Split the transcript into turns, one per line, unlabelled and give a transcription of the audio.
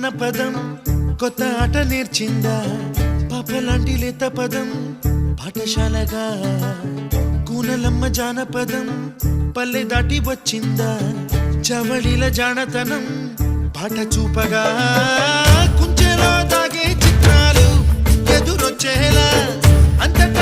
అన్న పదం కొత్త ఆట నేర్చిందా పాపలాంటి లేత పదం పాఠశాలగా కూనలమ్మ జానపదం పల్లె దాటి వచ్చిందా చవళిల జానతనం పాట చూపగా కుంచెలో దాగే చిత్రాలు ఎదురొచ్చేలా అంతటా